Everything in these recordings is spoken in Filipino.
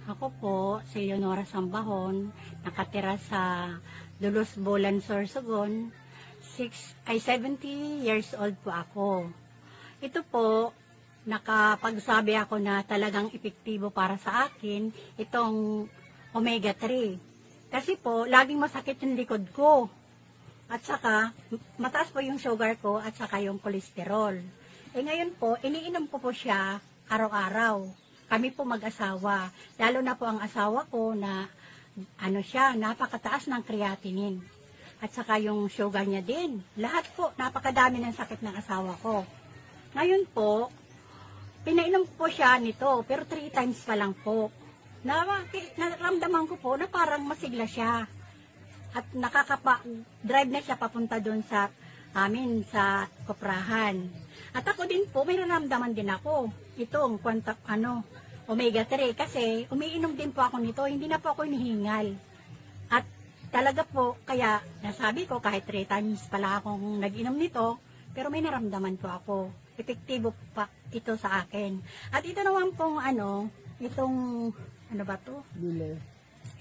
Ako po, si Leonora Sambahon, nakatira sa Dulos, Bulan, Sorsogon. 70 years old po ako. Ito po, nakapagsabi ako na talagang epektibo para sa akin, itong omega-3. Kasi po, laging masakit yung likod ko. At saka, mataas po yung sugar ko at saka yung kolesterol. Ngayon po, iniinom ko po siya araw-araw. Kami po mag-asawa. Lalo na po ang asawa ko na napakataas ng creatinine. At saka yung sugar niya din. Lahat po, napakadami ng sakit ng asawa ko. Ngayon po, pinainom po siya nito, pero 3 times pa lang po. Naramdaman ko po na parang masigla siya. At drive na siya papunta doon sa amin sa koprahan. At ako din po, may naramdaman din ako. Itong omega-3 kasi umiinom din po ako nito, hindi na po ako hinihingal. At talaga po, kaya nasabi ko kahit 3 times pala akong nag-inom nito, pero may naramdaman po ako. Epektibo pa ito sa akin. At ito naman pong ano ba to?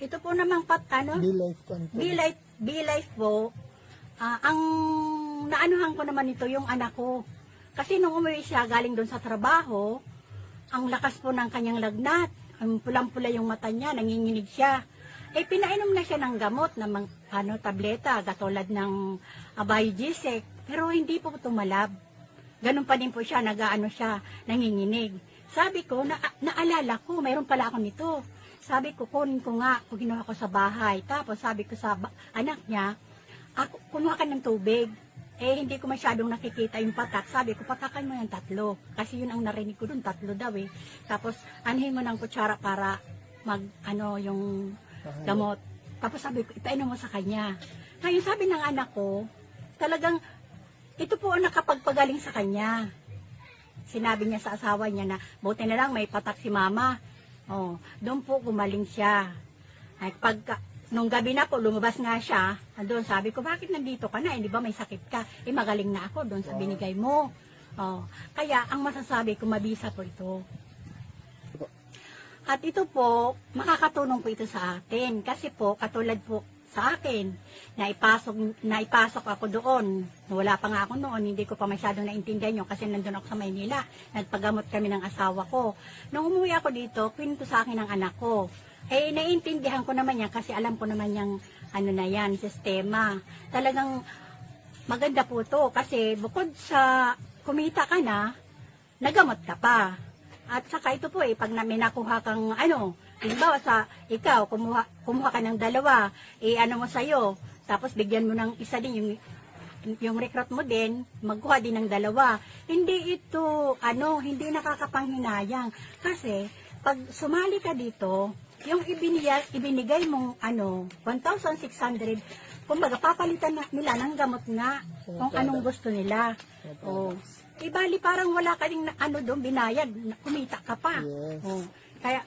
Ito po namang B-Life po. Ang naanuhan ko naman ito yung anak ko. Kasi nung umuwi siya galing doon sa trabaho, ang lakas po ng kanyang lagnat. Ang pulang-pula yung mata niya, nanginginig siya. Pinainom na siya ng gamot, ng tableta, katulad ng Biogesic. Pero hindi po tumalab. Ganun pa din po siya, nanginginig. Sabi ko, naalala ko, mayroon pala ako nito. Sabi ko, kunin ko nga, kung ginawa ko sa bahay. Tapos sabi ko sa anak niya, kunuha ka ng tubig. Hindi ko masyadong nakikita yung patak. Sabi ko, patakan mo yung 3. Kasi yun ang narinig ko dun, 3 daw eh. Tapos, anhin mo ng kutsara para yung gamot. Tapos sabi ko, ipainom mo sa kanya. Ngayon, sabi ng anak ko, talagang, ito po ang nakapagpagaling sa kanya. Sinabi niya sa asawa niya na, buti na lang may patak si mama. Doon po gumaling siya. Nung gabi na po, lumabas nga siya. Doon, sabi ko, bakit nandito ka na? Di ba may sakit ka? Magaling na ako doon sa binigay mo. Kaya, ang masasabi ko, mabisa po ito. At ito po, makakatulong po ito sa atin. Kasi po, katulad po sa akin, naipasok ako doon. Wala pa nga ako noon, hindi ko pa masyadong naintindihan yun kasi nandun ako sa Maynila. Nagpagamot kami ng asawa ko. Nung umuwi ako dito, kwento sa akin ng anak ko. Naiintindihan ko naman yan kasi alam ko naman yung sistema. Talagang maganda po to kasi bukod sa kumita ka na, nagamot ka pa. At saka ito po pag may nakuha kang halimbawa ikaw, kumuha ka ng 2, mo sa'yo, tapos bigyan mo ng isa din, yung recruit mo din, magkuha din ng 2. Hindi ito, hindi nakakapanghinayang. Kasi, pag sumali ka dito, yung ibinigay mong 1,600, kumbaga papalitan nila ng gamot nga kung anong gusto nila. Bali parang wala ka rin doon binayad, kumita ka pa. Yes. Kaya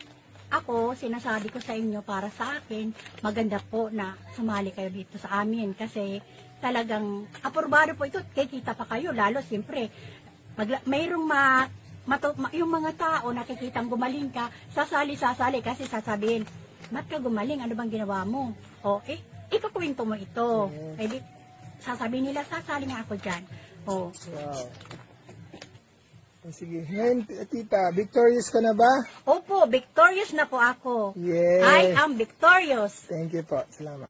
ako, sinasabi ko sa inyo para sa akin, maganda po na sumali kayo dito sa amin kasi talagang aprobado po ito, kikita pa kayo, lalo siyempre, mayroong yung mga tao nakikitang gumaling ka, sasali kasi sasabihin, ba't ka gumaling? Ano bang ginawa mo? Ikukwento mo ito. Yes. Sasabihin nila, sasali nga ako dyan. Wow. Sige. Ngayon, tita, victorious ka na ba? Opo, victorious na po ako. Yes. I am victorious. Thank you po. Salamat.